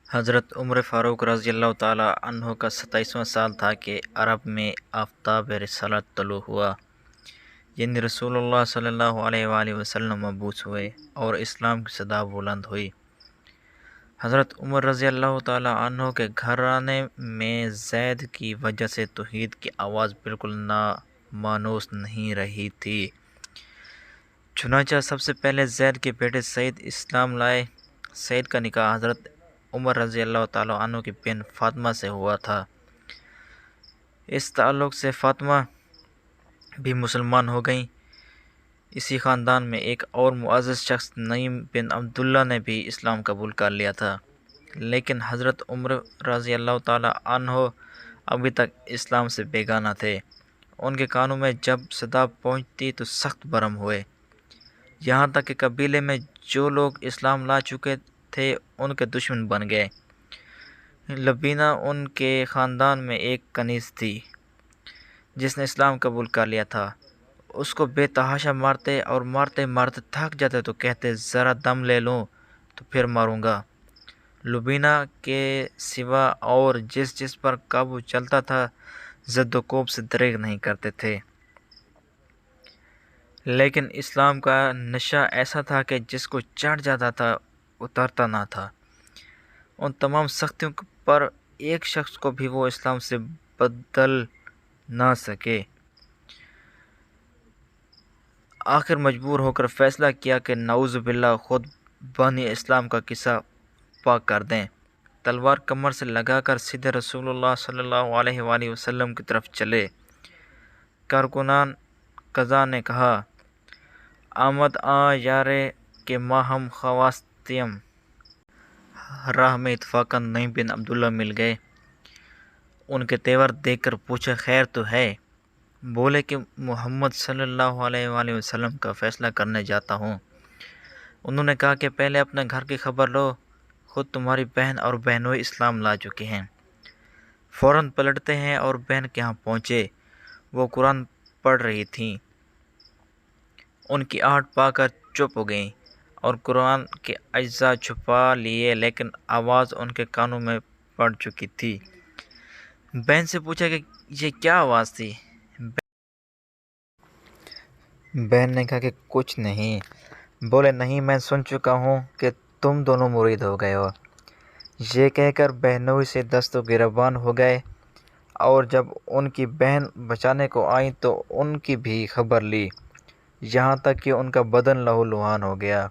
حضرت عمر فاروق رضی اللہ تعالیٰ عنہ کا 27واں سال تھا کہ عرب میں آفتاب رسالت طلوع ہوا، یعنی رسول اللہ صلی اللہ علیہ وآلہ وسلم مبعوث ہوئے اور اسلام کی صدا بلند ہوئی۔ حضرت عمر رضی اللہ تعالیٰ عنہ کے گھرانے میں زید کی وجہ سے توحید کی آواز بالکل مانوس نہیں رہی تھی۔ چنانچہ سب سے پہلے زید کے بیٹے سعید اسلام لائے۔ سعید کا نکاح حضرت عمر رضی اللہ تعالیٰ عنہ کی بہن فاطمہ سے ہوا تھا۔ اس تعلق سے فاطمہ بھی مسلمان ہو گئیں۔ اسی خاندان میں ایک اور معزز شخص نعیم بن عبداللہ نے بھی اسلام قبول کر لیا تھا، لیکن حضرت عمر رضی اللہ تعالیٰ عنہ ابھی تک اسلام سے بیگانہ تھے۔ ان کے کانوں میں جب صدا پہنچتی تو سخت برہم ہوئے، یہاں تک کہ قبیلے میں جو لوگ اسلام لا چکے تھے ان کے دشمن بن گئے۔ لبینہ ان کے خاندان میں ایک کنیز تھی جس نے اسلام قبول کر لیا تھا۔ اس کو بے تحاشا مارتے اور مارتے مارتے تھک جاتے تو کہتے ذرا دم لے لوں تو پھر ماروں گا۔ لبینہ کے سوا اور جس پر قابو چلتا تھا زد و کوب سے دریغ نہیں کرتے تھے، لیکن اسلام کا نشہ ایسا تھا کہ جس کو چڑھ جاتا تھا اترتا نہ تھا۔ ان تمام سختیوں پر ایک شخص کو بھی وہ اسلام سے بدل نہ سکے۔ آخر مجبور ہو کر فیصلہ کیا کہ نعوذ باللہ خود بانی اسلام کا قصہ پاک کر دیں۔ تلوار کمر سے لگا کر سیدھے رسول اللہ صلی اللہ علیہ وآلہ وسلم کی طرف چلے۔ کارکنان قضا نے کہا، آمد یارے کہ ماں ہم خواستیم۔ راہ میں اتفاقاً نعیم بن عبداللہ مل گئے۔ ان کے تیور دیکھ کر پوچھا، خیر تو ہے؟ بولے کہ محمد صلی اللہ علیہ وآلہ وسلم کا فیصلہ کرنے جاتا ہوں۔ انہوں نے کہا کہ پہلے اپنے گھر کی خبر لو، خود تمہاری بہن اور بہنوئی اسلام لا چکے ہیں۔ فوراً پلٹتے ہیں اور بہن کے ہاں پہنچے۔ وہ قرآن پڑھ رہی تھیں۔ ان کی آہٹ پا کر چپ ہو گئیں اور قرآن کے اجزاء چھپا لیے، لیکن آواز ان کے کانوں میں پڑ چکی تھی۔ بہن سے پوچھا کہ یہ کیا آواز تھی؟ بہن نے کہا کہ کچھ نہیں۔ بولے، نہیں، میں سن چکا ہوں کہ تم دونوں مرید ہو گئے ہو۔ یہ کہہ کر بہنوئی سے دست و گریبان ہو گئے، اور جب ان کی بہن بچانے کو آئیں تو ان کی بھی خبر لی، یہاں تک کہ ان کا بدن لہو لہان ہو گیا۔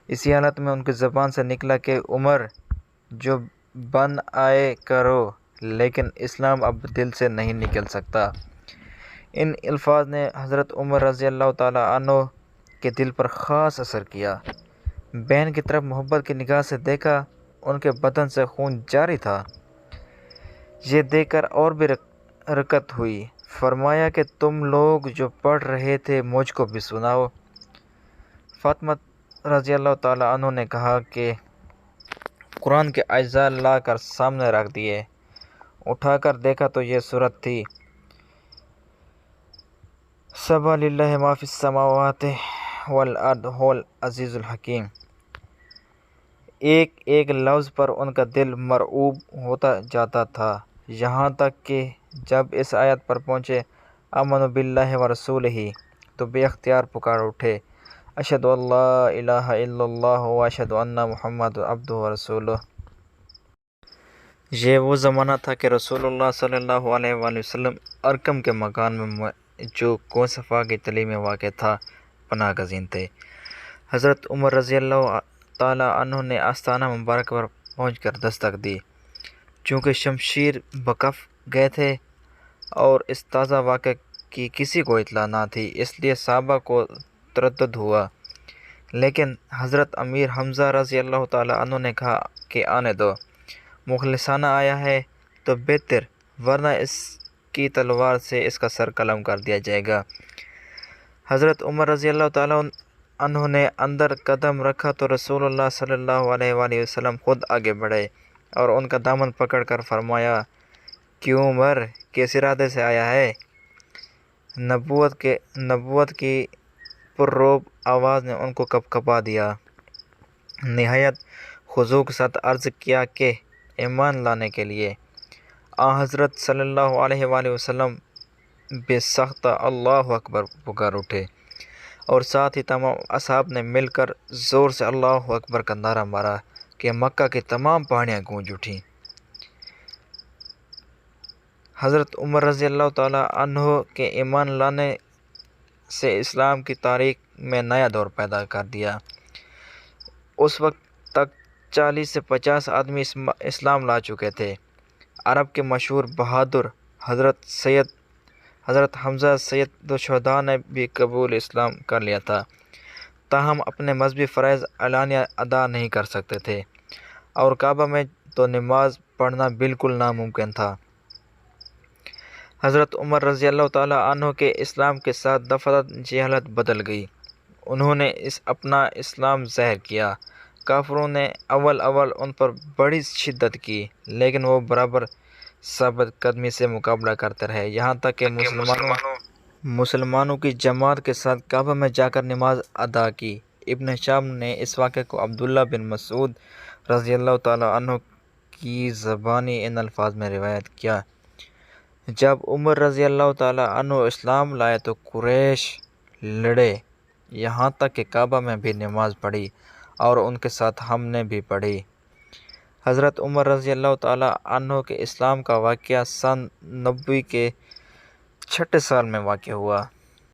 اسی حالت میں ان کی زبان سے نکلا کہ عمر، جو بن آئے کرو، لیکن اسلام اب دل سے نہیں نکل سکتا۔ ان الفاظ نے حضرت عمر رضی اللہ تعالیٰ عنہ کے دل پر خاص اثر کیا۔ بہن کی طرف محبت کی نگاہ سے دیکھا، ان کے بدن سے خون جاری تھا۔ یہ دیکھ کر اور بھی رقت ہوئی۔ فرمایا کہ تم لوگ جو پڑھ رہے تھے مجھ کو بھی سناؤ۔ فاطمہ رضی اللہ تعالیٰ عنہ نے کہا کہ قرآن کے اجزاء لا کر سامنے رکھ دیے۔ اٹھا کر دیکھا تو یہ صورت تھی، سبح للہ ما فی السماوات والارض هو العزیز الحکیم۔ ایک ایک لفظ پر ان کا دل مرعوب ہوتا جاتا تھا، یہاں تک کہ جب اس آیت پر پہنچے، آمنوا باللہ ورسولہ، تو بے اختیار پکار اٹھے، اشہد ان لا الہ الا اللہ و اشہد ان محمد عبدہ ورسولہ۔ یہ وہ زمانہ تھا کہ رسول اللہ صلی اللہ علیہ وآلہ وسلم ارقم کے مکان میں جو کنویں صفا کی تلی میں واقع تھا پناہ گزین تھے۔ حضرت عمر رضی اللہ تعالیٰ عنہ نے آستانہ مبارک پر پہنچ کر دستک دی۔ چونکہ شمشیر بکف گئے تھے اور اس تازہ واقعہ کی کسی کو اطلاع نہ تھی، اس لیے صحابہ کو تردد ہوا، لیکن حضرت امیر حمزہ رضی اللہ تعالیٰ عنہ نے کہا کہ آنے دو، مخلصانہ آیا ہے تو بہتر، ورنہ اس کی تلوار سے اس کا سر قلم کر دیا جائے گا۔ حضرت عمر رضی اللہ تعالیٰ عنہ نے اندر قدم رکھا تو رسول اللہ صلی اللہ علیہ وآلہ وسلم خود آگے بڑھے اور ان کا دامن پکڑ کر فرمایا، کیوں عمر، کس ارادے سے آیا ہے؟ نبوت کی پرروب آواز نے ان کو کپکپا دیا۔ نہایت خضوع کے ساتھ عرض کیا کہ ایمان لانے کے لیے حضرت صلی اللہ علیہ وآلہ وسلم بے سخت اللہ اکبر پکار اٹھے، اور ساتھ ہی تمام اصحاب نے مل کر زور سے اللہ اکبر کا نعرہ مارا کہ مکہ کی تمام پہاڑیاں گونج اٹھیں۔ حضرت عمر رضی اللہ تعالیٰ عنہ کے ایمان لانے سے اسلام کی تاریخ میں نیا دور پیدا کر دیا۔ اس وقت تک 40 سے 50 آدمی اسلام لا چکے تھے۔ عرب کے مشہور بہادر حضرت حمزہ سید الشہداء نے بھی قبول اسلام کر لیا تھا، تاہم اپنے مذہبی فرائض علانیہ ادا نہیں کر سکتے تھے، اور کعبہ میں تو نماز پڑھنا بالکل ناممکن تھا۔ حضرت عمر رضی اللہ تعالیٰ عنہ کے اسلام کے ساتھ دفعات یہ حالت بدل گئی۔ انہوں نے اپنا اسلام ظاہر کیا۔ کافروں نے اول ان پر بڑی شدت کی، لیکن وہ برابر ثابت قدمی سے مقابلہ کرتے رہے، یہاں تک کہ مسلمانوں کی جماعت کے ساتھ کعبہ میں جا کر نماز ادا کی۔ ابن ہشام نے اس واقعے کو عبداللہ بن مسعود رضی اللہ تعالیٰ عنہ کی زبانی ان الفاظ میں روایت کیا: جب عمر رضی اللہ تعالیٰ عنہ اسلام لائے تو قریش لڑے، یہاں تک کہ کعبہ میں بھی نماز پڑھی، اور ان کے ساتھ ہم نے بھی پڑھی۔ حضرت عمر رضی اللہ تعالیٰ عنہ کے اسلام کا واقعہ سن 90 کے 6 سال میں واقع ہوا۔